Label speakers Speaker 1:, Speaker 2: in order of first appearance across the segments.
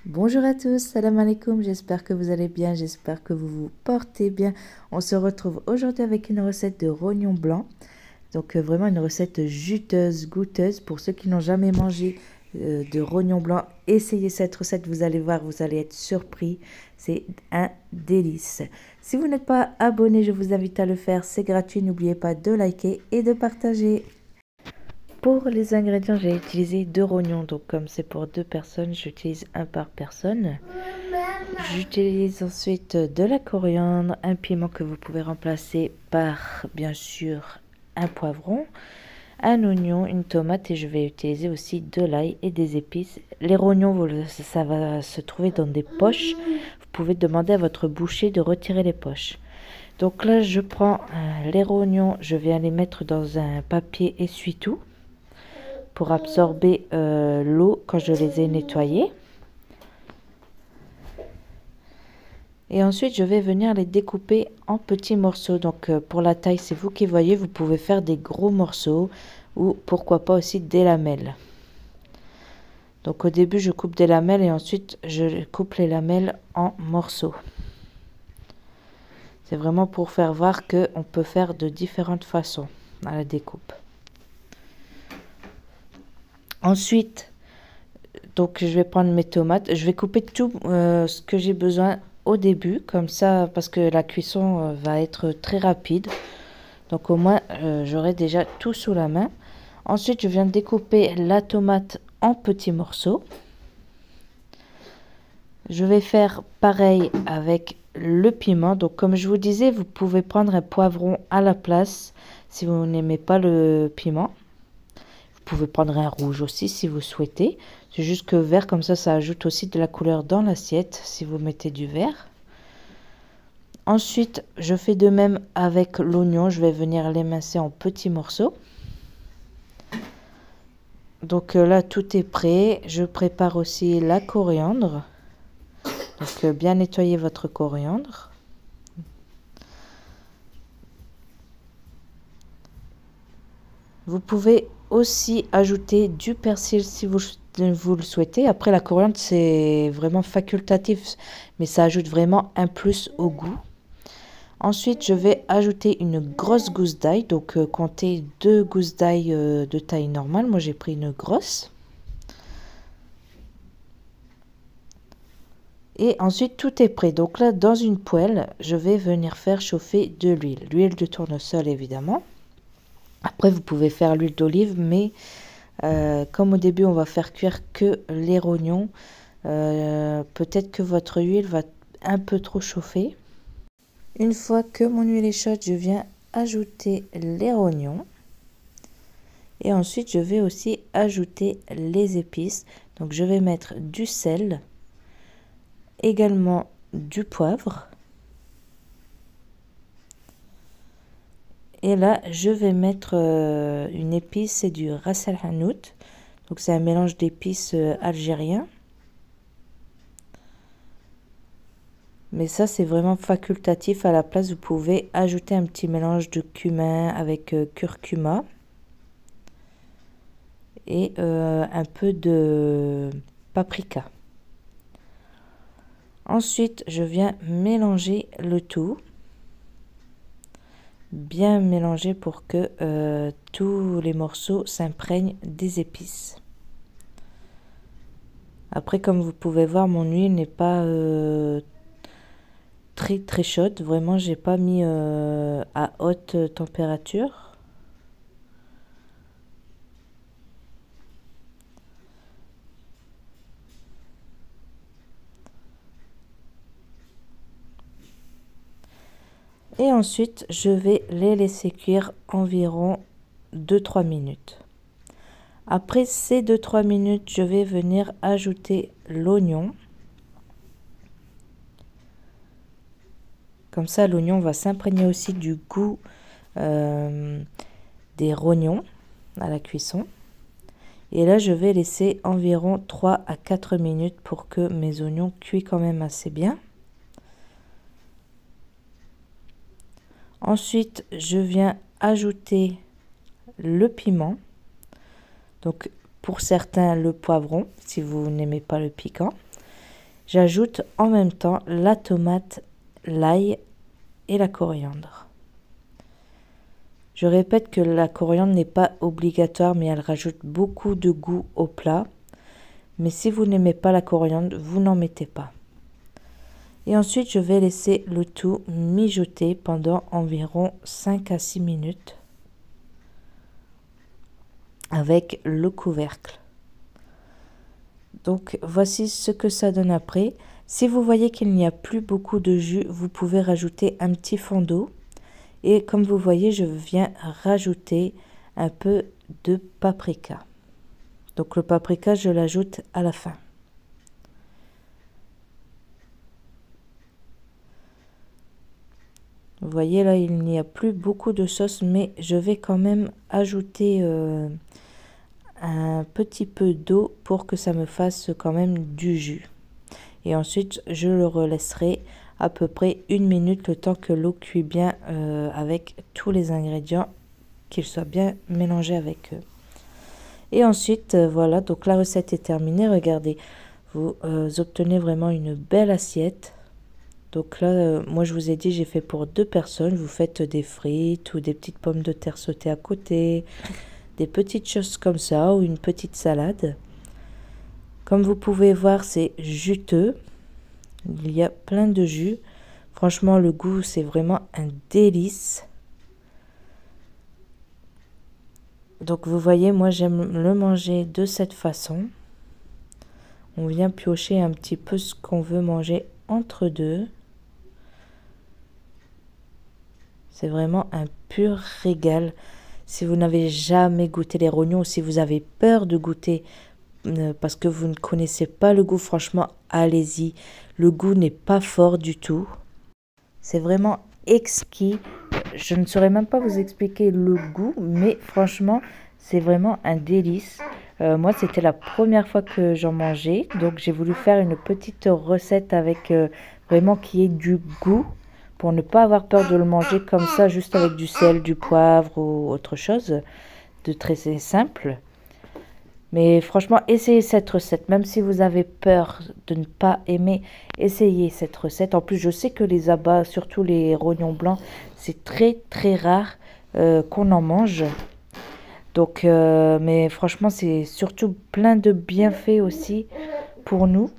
Speaker 1: Bonjour à tous, salam alaikum, j'espère que vous allez bien, j'espère que vous vous portez bien. On se retrouve aujourd'hui avec une recette de rognon blanc. Donc vraiment une recette juteuse, goûteuse. Pour ceux qui n'ont jamais mangé de rognon blanc, essayez cette recette, vous allez voir, vous allez être surpris. C'est un délice. Si vous n'êtes pas abonné, je vous invite à le faire, c'est gratuit. N'oubliez pas de liker et de partager. Pour les ingrédients, j'ai utilisé 2 rognons, donc comme c'est pour 2 personnes, j'utilise un par personne. J'utilise ensuite de la coriandre, un piment que vous pouvez remplacer par, bien sûr, un poivron, un oignon, une tomate et je vais utiliser aussi de l'ail et des épices. Les rognons, ça va se trouver dans des poches. Vous pouvez demander à votre boucher de retirer les poches. Donc là, je prends les rognons, je viens les mettre dans un papier essuie-tout pour absorber l'eau quand je les ai nettoyés. Et ensuite, je vais venir les découper en petits morceaux. Donc, pour la taille, c'est vous qui voyez. Vous pouvez faire des gros morceaux ou pourquoi pas aussi des lamelles. Donc, au début, je coupe des lamelles et ensuite, je coupe les lamelles en morceaux. C'est vraiment pour faire voir qu'on peut faire de différentes façons à la découpe. Ensuite, donc je vais prendre mes tomates. Je vais couper tout ce que j'ai besoin au début, comme ça, parce que la cuisson va être très rapide. Donc au moins, j'aurai déjà tout sous la main. Ensuite, je viens de découper la tomate en petits morceaux. Je vais faire pareil avec le piment. Donc comme je vous disais, vous pouvez prendre un poivron à la place si vous n'aimez pas le piment. Vous pouvez prendre un rouge aussi si vous souhaitez. C'est juste que vert, comme ça ajoute aussi de la couleur dans l'assiette si vous mettez du vert. Ensuite, je fais de même avec l'oignon. Je vais venir l'émincer en petits morceaux. Donc là, tout est prêt. Je prépare aussi la coriandre. Donc bien nettoyer votre coriandre. Vous pouvez aussi ajouter du persil si vous le souhaitez. Après, la coriandre, c'est vraiment facultatif, mais ça ajoute vraiment un plus au goût. Ensuite, je vais ajouter une grosse gousse d'ail. Donc, comptez 2 gousses d'ail de taille normale. Moi, j'ai pris une grosse. Et ensuite, tout est prêt. Donc là, dans une poêle, je vais venir faire chauffer de l'huile. L'huile de tournesol, évidemment. Après, vous pouvez faire l'huile d'olive, mais comme au début, on va faire cuire que les rognons, peut-être que votre huile va un peu trop chauffer. Une fois que mon huile est chaude, je viens ajouter les rognons. Et ensuite, je vais aussi ajouter les épices. Donc, je vais mettre du sel, également du poivre. Et là, je vais mettre une épice, c'est du ras el hanout. Donc, c'est un mélange d'épices algérien. Mais ça, c'est vraiment facultatif. À la place, vous pouvez ajouter un petit mélange de cumin avec curcuma. Et un peu de paprika. Ensuite, je viens mélanger le tout. Bien mélanger pour que tous les morceaux s'imprègnent des épices. Après, comme vous pouvez voir, mon huile n'est pas très chaude. Vraiment, j'ai pas mis à haute température. Et ensuite, je vais les laisser cuire environ 2-3 minutes. Après ces 2-3 minutes, je vais venir ajouter l'oignon. Comme ça, l'oignon va s'imprégner aussi du goût des rognons à la cuisson. Et là, je vais laisser environ 3 à 4 minutes pour que mes oignons cuisent quand même assez bien. Ensuite, je viens ajouter le piment. Donc, pour certains, le poivron, si vous n'aimez pas le piquant. j'ajoute en même temps la tomate, l'ail et la coriandre. Je répète que la coriandre n'est pas obligatoire, mais elle rajoute beaucoup de goût au plat. Mais si vous n'aimez pas la coriandre, vous n'en mettez pas. Et ensuite, je vais laisser le tout mijoter pendant environ 5 à 6 minutes avec le couvercle. Donc, voici ce que ça donne après. Si vous voyez qu'il n'y a plus beaucoup de jus, vous pouvez rajouter un petit fond d'eau. Et comme vous voyez, je viens rajouter un peu de paprika. Donc, le paprika, je l'ajoute à la fin. Vous voyez là, il n'y a plus beaucoup de sauce, mais je vais quand même ajouter un petit peu d'eau pour que ça me fasse quand même du jus. Et ensuite, je le relaisserai à peu près 1 minute, le temps que l'eau cuit bien avec tous les ingrédients, qu'ils soient bien mélangés avec eux. Et ensuite, voilà, donc la recette est terminée. Regardez, vous obtenez vraiment une belle assiette. Donc là, moi je vous ai dit, j'ai fait pour 2 personnes. Vous faites des frites ou des petites pommes de terre sautées à côté, des petites choses comme ça ou une petite salade. Comme vous pouvez voir, c'est juteux. Il y a plein de jus. Franchement, le goût, c'est vraiment un délice. Donc vous voyez, moi j'aime le manger de cette façon. On vient piocher un petit peu ce qu'on veut manger entre deux. C'est vraiment un pur régal. Si vous n'avez jamais goûté les rognons, ou si vous avez peur de goûter parce que vous ne connaissez pas le goût, franchement, allez-y. Le goût n'est pas fort du tout. C'est vraiment exquis. Je ne saurais même pas vous expliquer le goût, mais franchement, c'est vraiment un délice. Moi, c'était la première fois que j'en mangeais, donc j'ai voulu faire une petite recette avec vraiment qui ait du goût, pour ne pas avoir peur de le manger comme ça, juste avec du sel, du poivre ou autre chose, de très simple. Mais franchement, essayez cette recette, même si vous avez peur de ne pas aimer, essayez cette recette. En plus, je sais que les abats, surtout les rognons blancs, c'est très très rare qu'on en mange. Donc, mais franchement, c'est surtout plein de bienfaits aussi pour nous.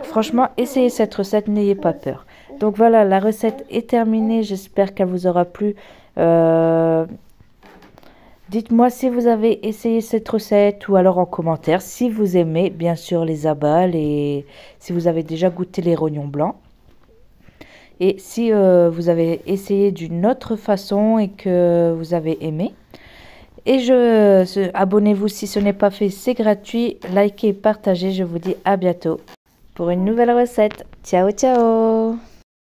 Speaker 1: Franchement, essayez cette recette, n'ayez pas peur. Donc voilà, la recette est terminée. J'espère qu'elle vous aura plu. Dites-moi si vous avez essayé cette recette ou alors en commentaire si vous aimez bien sûr les abats et si vous avez déjà goûté les rognons blancs. Et si vous avez essayé d'une autre façon et que vous avez aimé. Et abonnez-vous si ce n'est pas fait, c'est gratuit. Likez, partagez, je vous dis à bientôt pour une nouvelle recette. Ciao, ciao!